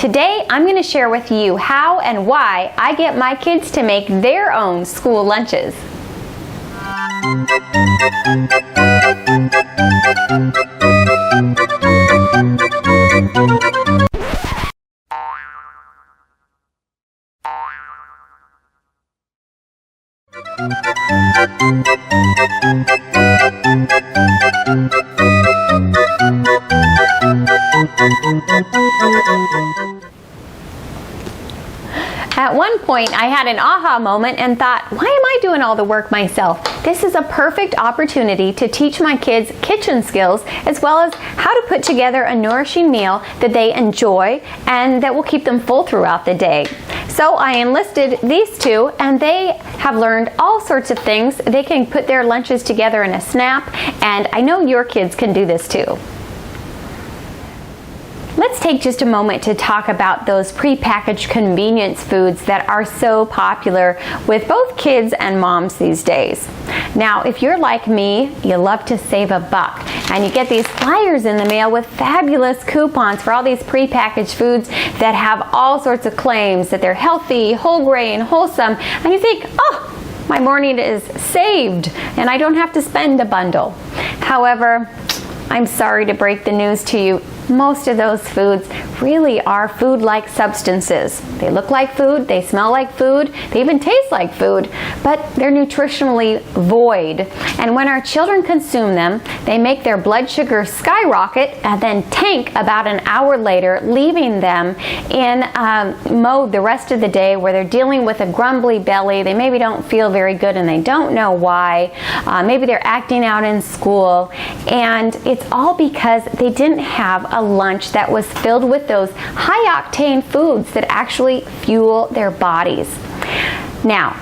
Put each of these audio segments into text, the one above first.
Today, I'm going to share with you how and why I get my kids to make their own school lunches. At one point, I had an aha moment and thought, why am I doing all the work myself? This is a perfect opportunity to teach my kids kitchen skills as well as how to put together a nourishing meal that they enjoy and that will keep them full throughout the day. So I enlisted these two, and they have learned all sorts of things. They can put their lunches together in a snap, and I know your kids can do this too. Let's take just a moment to talk about those prepackaged convenience foods that are so popular with both kids and moms these days. Now, if you're like me, you love to save a buck, and you get these flyers in the mail with fabulous coupons for all these prepackaged foods that have all sorts of claims that they're healthy, whole grain, wholesome, and you think, oh, my morning is saved and I don't have to spend a bundle. However, I'm sorry to break the news to you. Most of those foods really are food-like substances. They look like food, they smell like food, they even taste like food, but they're nutritionally void. And when our children consume them, they make their blood sugar skyrocket and then tank about an hour later, leaving them in mode the rest of the day where they're dealing with a grumbly belly. They maybe don't feel very good and they don't know why. Maybe they're acting out in school, and it's all because they didn't have a lunch that was filled with those high-octane foods that actually fuel their bodies. Now,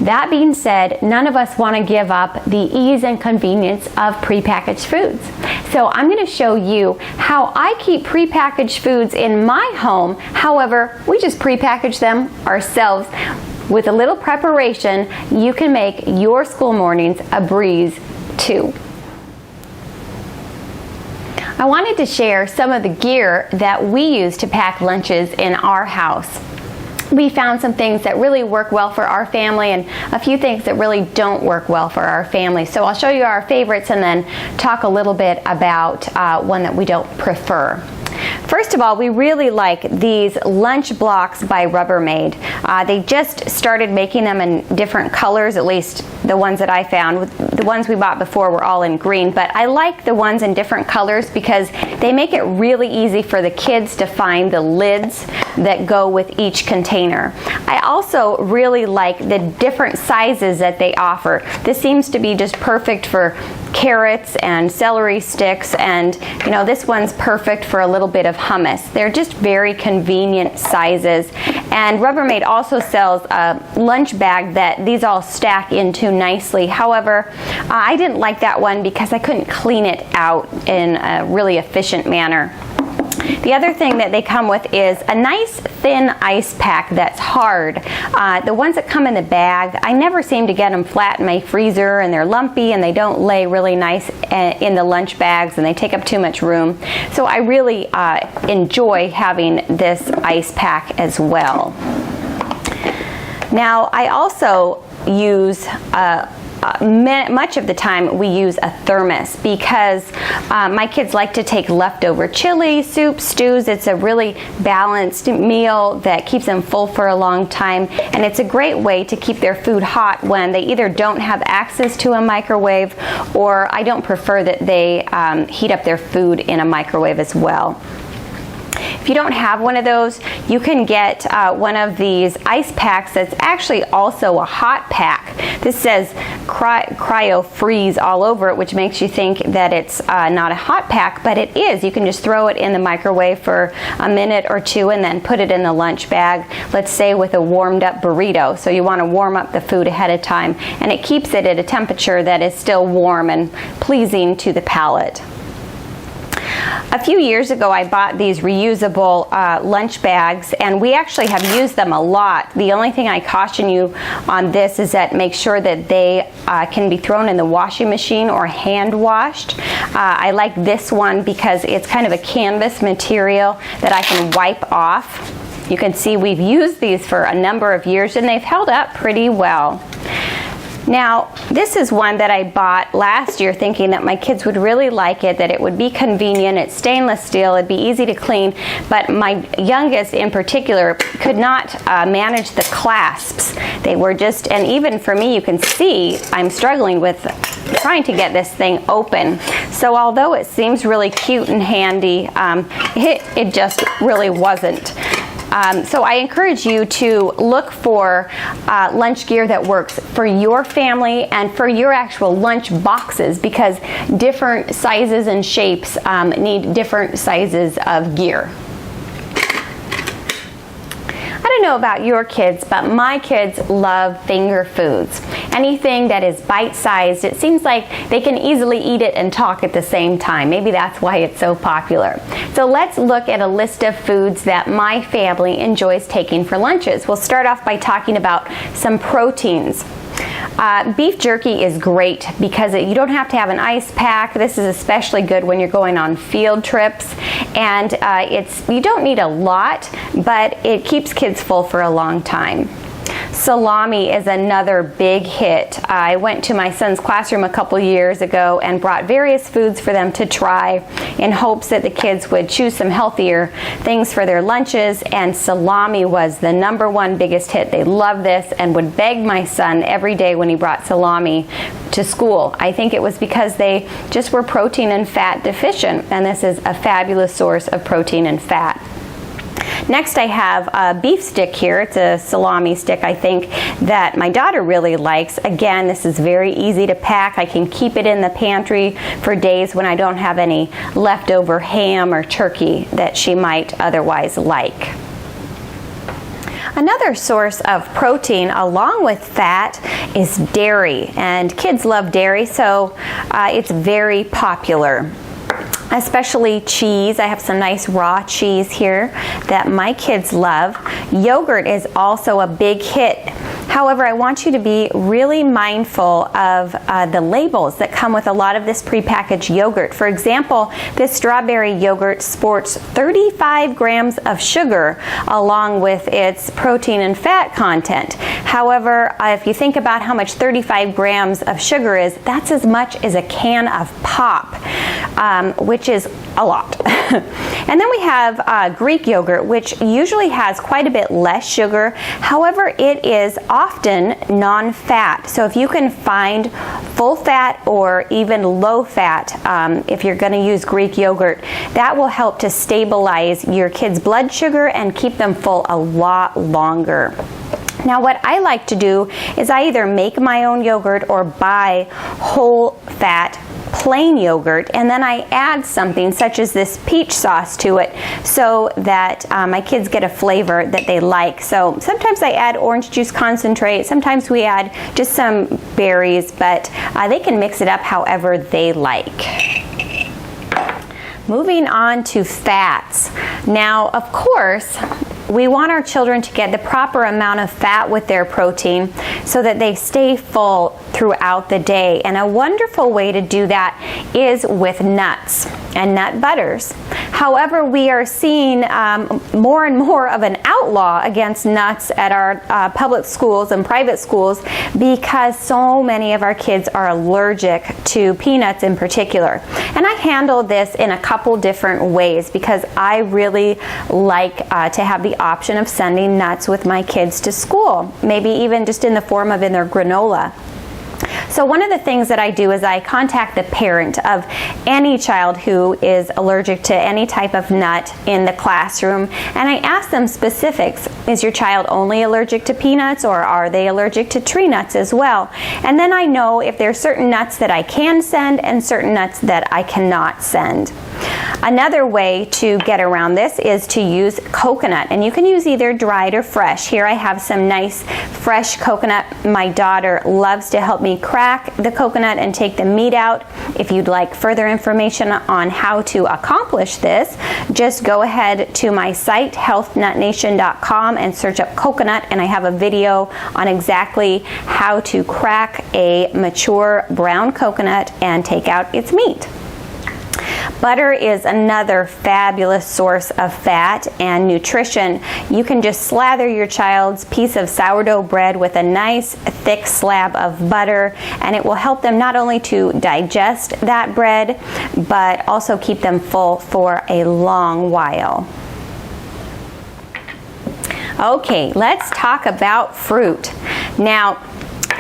that being said, none of us want to give up the ease and convenience of prepackaged foods. So I'm going to show you how I keep prepackaged foods in my home. However, we just prepackage them ourselves. With a little preparation, you can make your school mornings a breeze too. I wanted to share some of the gear that we use to pack lunches in our house. We found some things that really work well for our family and a few things that really don't work well for our family. So I'll show you our favorites and then talk a little bit about one that we don't prefer. First of all, we really like these lunch blocks by Rubbermaid. They just started making them in different colors, at least the ones that I found. The ones we bought before were all in green, but I like the ones in different colors because they make it really easy for the kids to find the lids that go with each container. I also really like the different sizes that they offer. This seems to be just perfect for carrots and celery sticks, and you know, this one's perfect for a little bit of hummus. They're just very convenient sizes. And Rubbermaid also sells a lunch bag that these all stack into nicely. However, I didn't like that one because I couldn't clean it out in a really efficient manner. The other thing that they come with is a nice thin ice pack that's hard. The ones that come in the bag, I never seem to get them flat in my freezer, and they're lumpy and they don't lay really nice in the lunch bags and they take up too much room. So I really enjoy having this ice pack as well. Now I also use much of the time we use a thermos because my kids like to take leftover chili, soup, stews. It's a really balanced meal that keeps them full for a long time, and it's a great way to keep their food hot when they either don't have access to a microwave, or I don't prefer that they heat up their food in a microwave as well. If you don't have one of those, you can get one of these ice packs that's actually also a hot pack. This says cryo freeze all over it, which makes you think that it's not a hot pack, but it is. You can just throw it in the microwave for a minute or two and then put it in the lunch bag, let's say with a warmed up burrito. So you want to warm up the food ahead of time, and it keeps it at a temperature that is still warm and pleasing to the palate. A few years ago, I bought these reusable lunch bags, and we actually have used them a lot. The only thing I caution you on this is that make sure that they can be thrown in the washing machine or hand washed. I like this one because it's kind of a canvas material that I can wipe off. You can see we've used these for a number of years and they've held up pretty well. Now, this is one that I bought last year thinking that my kids would really like it, that it would be convenient. It's stainless steel, it'd be easy to clean, but my youngest in particular could not manage the clasps. They were just, and even for me, you can see I'm struggling with trying to get this thing open. So although it seems really cute and handy, it just really wasn't. So I encourage you to look for lunch gear that works for your family and for your actual lunch boxes, because different sizes and shapes need different sizes of gear. I don't know about your kids, but my kids love finger foods. Anything that is bite-sized, it seems like they can easily eat it and talk at the same time. Maybe that's why it's so popular. So let's look at a list of foods that my family enjoys taking for lunches. We'll start off by talking about some proteins. Beef jerky is great because you don't have to have an ice pack. This is especially good when you're going on field trips, and you don't need a lot, but it keeps kids full for a long time. Salami is another big hit. I went to my son's classroom a couple years ago and brought various foods for them to try in hopes that the kids would choose some healthier things for their lunches, and salami was the #1 biggest hit. They loved this and would beg my son every day when he brought salami to school. I think it was because they just were protein and fat deficient, and this is a fabulous source of protein and fat. Next, I have a beef stick here. It's a salami stick, I think, that my daughter really likes. Again, this is very easy to pack. I can keep it in the pantry for days when I don't have any leftover ham or turkey that she might otherwise like. Another source of protein along with fat is dairy, and kids love dairy, so it's very popular. Especially cheese. I have some nice raw cheese here that my kids love. Yogurt is also a big hit. However, I want you to be really mindful of the labels that come with a lot of this prepackaged yogurt. For example, this strawberry yogurt sports 35 grams of sugar along with its protein and fat content. However, if you think about how much 35 grams of sugar is, that's as much as a can of pop, which is a lot. And then we have Greek yogurt, which usually has quite a bit less sugar. However, it is often non-fat. So if you can find full fat or even low fat, if you're going to use Greek yogurt, that will help to stabilize your kids' blood sugar and keep them full a lot longer. Now, what I like to do is I either make my own yogurt or buy whole fat plain yogurt, and then I add something such as this peach sauce to it so that my kids get a flavor that they like. So sometimes I add orange juice concentrate, sometimes we add just some berries, but they can mix it up however they like. Moving on to fats. Now, of course, we want our children to get the proper amount of fat with their protein so that they stay full throughout the day. And a wonderful way to do that is with nuts and nut butters. However, we are seeing more and more of an outlaw against nuts at our public schools and private schools because so many of our kids are allergic to peanuts in particular. And I handle this in a couple different ways because I really like to have the option of sending nuts with my kids to school, maybe even just in the form of in their granola. So one of the things that I do is I contact the parent of any child who is allergic to any type of nut in the classroom, and I ask them specifics. Is your child only allergic to peanuts, or are they allergic to tree nuts as well? And then I know if there are certain nuts that I can send and certain nuts that I cannot send. Another way to get around this is to use coconut, and you can use either dried or fresh. Here I have some nice fresh coconut. My daughter loves to help me crack the coconut and take the meat out. If you'd like further information on how to accomplish this, just go ahead to my site, healthnutnation.com, and search up coconut, and I have a video on exactly how to crack a mature brown coconut and take out its meat. Butter is another fabulous source of fat and nutrition. You can just slather your child's piece of sourdough bread with a nice thick slab of butter, and it will help them not only to digest that bread, but also keep them full for a long while. Okay, let's talk about fruit. Now,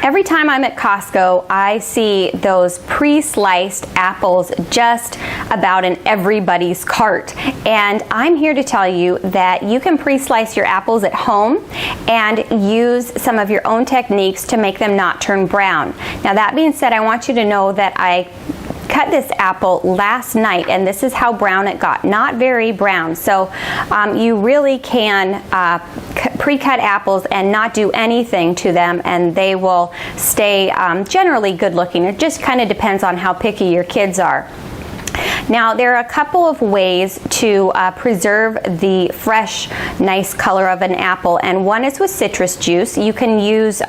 every time I'm at Costco, I see those pre-sliced apples just about in everybody's cart. And I'm here to tell you that you can pre-slice your apples at home and use some of your own techniques to make them not turn brown. Now, that being said, I want you to know that I cut this apple last night, and this is how brown it got. Not very brown. So you really can pre-cut apples and not do anything to them, and they will stay generally good looking. It just kind of depends on how picky your kids are. Now, there are a couple of ways to preserve the fresh, nice color of an apple, and one is with citrus juice. You can use,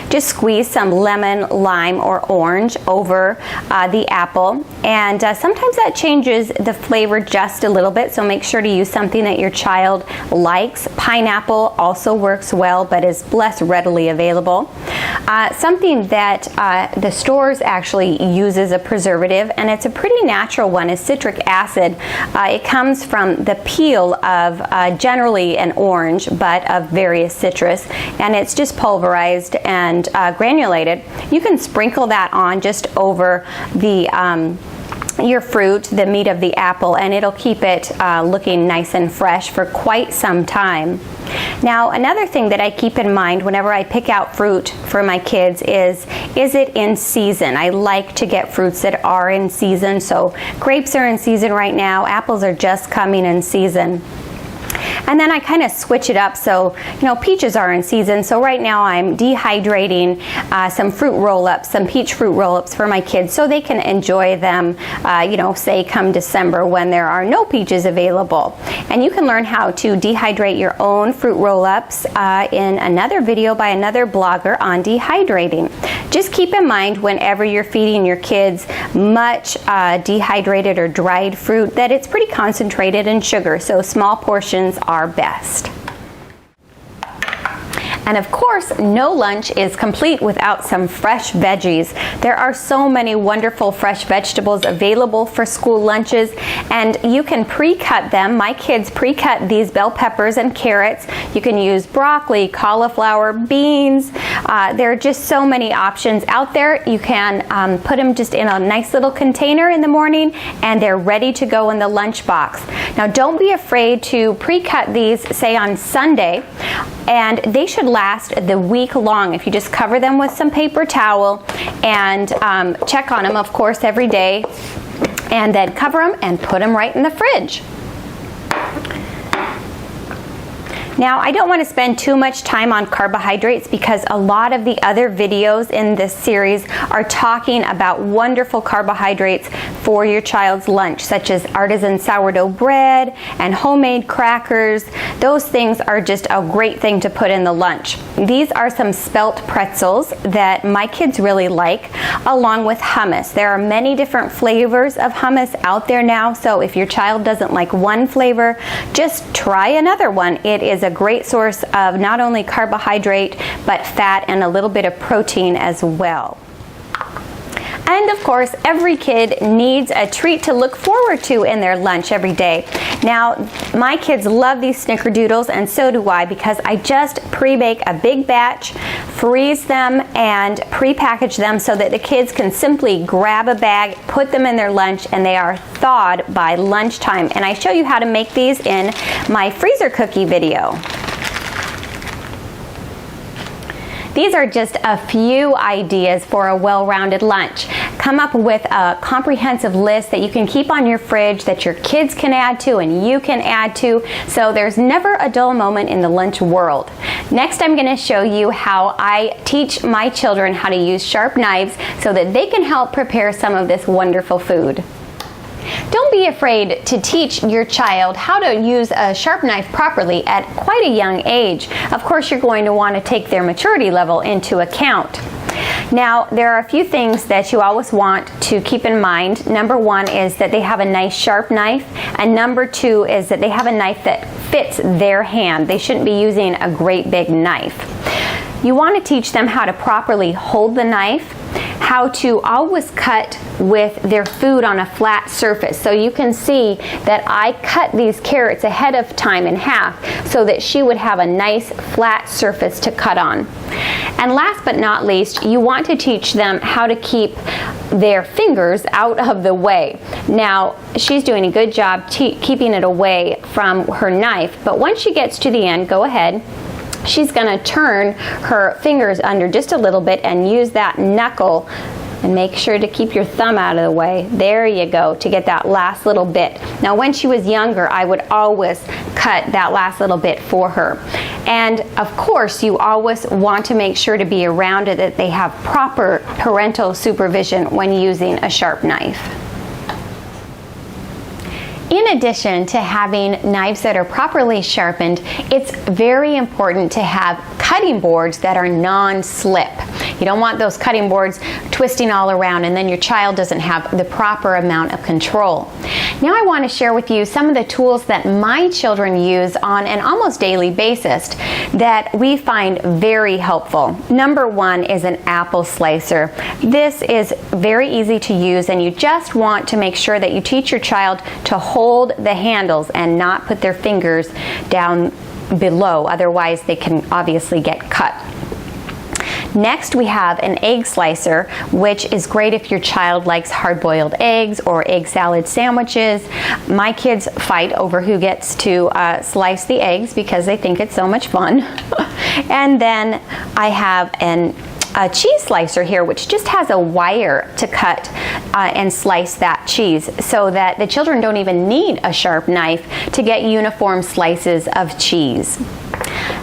just squeeze some lemon, lime, or orange over the apple, and sometimes that changes the flavor just a little bit, so make sure to use something that your child likes. Pineapple also works well, but is less readily available. Something that the stores actually use as a preservative, and it's a pretty natural one, is citric acid. It comes from the peel of generally an orange, but of various citrus, and it's just pulverized and granulated. You can sprinkle that on just over the your fruit, the meat of the apple, and it'll keep it looking nice and fresh for quite some time. Now, another thing that I keep in mind whenever I pick out fruit for my kids is it in season? I like to get fruits that are in season. So grapes are in season right now, apples are just coming in season. And then I kind of switch it up, so peaches are in season, so right now I'm dehydrating some fruit roll-ups, some peach fruit roll-ups for my kids so they can enjoy them, say come December when there are no peaches available. And you can learn how to dehydrate your own fruit roll-ups in another video by another blogger on dehydrating. Just keep in mind whenever you're feeding your kids much dehydrated or dried fruit that it's pretty concentrated in sugar, so small portions are best. And of course, no lunch is complete without some fresh veggies. There are so many wonderful fresh vegetables available for school lunches, and you can pre-cut them. My kids pre-cut these bell peppers and carrots. You can use broccoli, cauliflower, beans. There are just so many options out there. You can put them just in a nice little container in the morning, and they're ready to go in the lunch box. Now, don't be afraid to pre-cut these, say on Sunday, and they should last the week long if you just cover them with some paper towel and check on them, of course, every day, and then cover them and put them right in the fridge. Now, I don't want to spend too much time on carbohydrates because a lot of the other videos in this series are talking about wonderful carbohydrates for your child's lunch, such as artisan sourdough bread and homemade crackers. Those things are just a great thing to put in the lunch. These are some spelt pretzels that my kids really like, along with hummus. There are many different flavors of hummus out there now, so if your child doesn't like one flavor, just try another one. It is a great source of not only carbohydrate, but fat and a little bit of protein as well. And of course, every kid needs a treat to look forward to in their lunch every day. Now, my kids love these snickerdoodles, and so do I, because I just pre-bake a big batch, freeze them, and pre-package them so that the kids can simply grab a bag, put them in their lunch, and they are thawed by lunchtime. And I show you how to make these in my freezer cookie video. These are just a few ideas for a well-rounded lunch. Come up with a comprehensive list that you can keep on your fridge that your kids can add to and you can add to, so there's never a dull moment in the lunch world. Next, I'm going to show you how I teach my children how to use sharp knives so that they can help prepare some of this wonderful food. Don't be afraid to teach your child how to use a sharp knife properly at quite a young age. Of course, you're going to want to take their maturity level into account. Now, there are a few things that you always want to keep in mind. Number one is that they have a nice sharp knife, and number two is that they have a knife that fits their hand. They shouldn't be using a great big knife. You want to teach them how to properly hold the knife, how to always cut with their food on a flat surface. So you can see that I cut these carrots ahead of time in half so that she would have a nice flat surface to cut on. And last but not least, you want to teach them how to keep their fingers out of the way. Now, she's doing a good job keeping it away from her knife, but once she gets to the end, go ahead. She's going to turn her fingers under just a little bit and use that knuckle, and make sure to keep your thumb out of the way. There you go, to get that last little bit. Now, when she was younger, I would always cut that last little bit for her. And of course, you always want to make sure to be around it, that they have proper parental supervision when using a sharp knife. In addition to having knives that are properly sharpened, it's very important to have cutting boards that are non-slip. You don't want those cutting boards twisting all around and then your child doesn't have the proper amount of control. Now I want to share with you some of the tools that my children use on an almost daily basis that we find very helpful. Number one is an apple slicer. This is very easy to use, and you just want to make sure that you teach your child to hold the handles and not put their fingers down below, otherwise they can obviously get cut. Next, we have an egg slicer, which is great if your child likes hard-boiled eggs or egg salad sandwiches. My kids fight over who gets to slice the eggs because they think it's so much fun. And then I have a cheese slicer here, which just has a wire to cut and slice that cheese, so that the children don't even need a sharp knife to get uniform slices of cheese.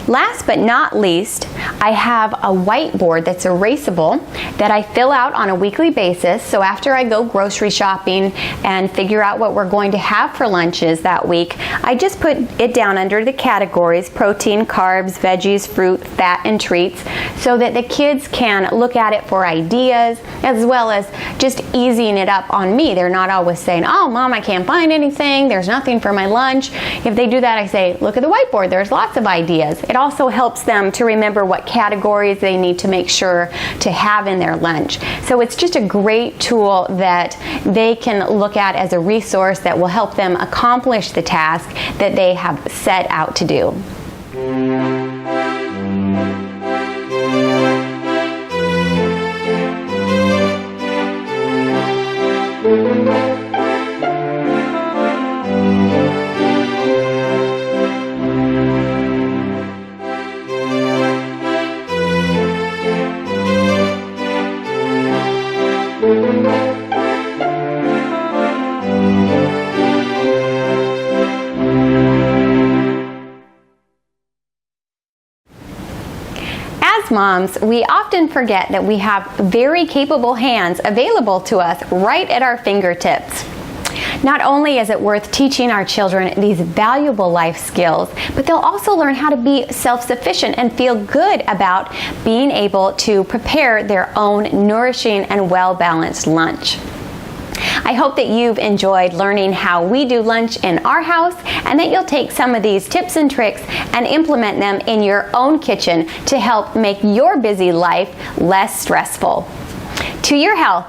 Last but not least, I have a whiteboard that's erasable that I fill out on a weekly basis. So after I go grocery shopping and figure out what we're going to have for lunches that week, I just put it down under the categories: protein, carbs, veggies, fruit, fat, and treats, so that the kids can look at it for ideas, as well as just easing it up on me. They're not always saying, "Oh, Mom, I can't find anything. There's nothing for my lunch." If they do that, I say, "Look at the whiteboard. There's lots of ideas." It also helps them to remember what categories they need to make sure to have in their lunch. So it's just a great tool that they can look at as a resource that will help them accomplish the task that they have set out to do. As moms, we often forget that we have very capable hands available to us right at our fingertips. Not only is it worth teaching our children these valuable life skills, but they'll also learn how to be self-sufficient and feel good about being able to prepare their own nourishing and well-balanced lunch. I hope that you've enjoyed learning how we do lunch in our house, and that you'll take some of these tips and tricks and implement them in your own kitchen to help make your busy life less stressful. To your health.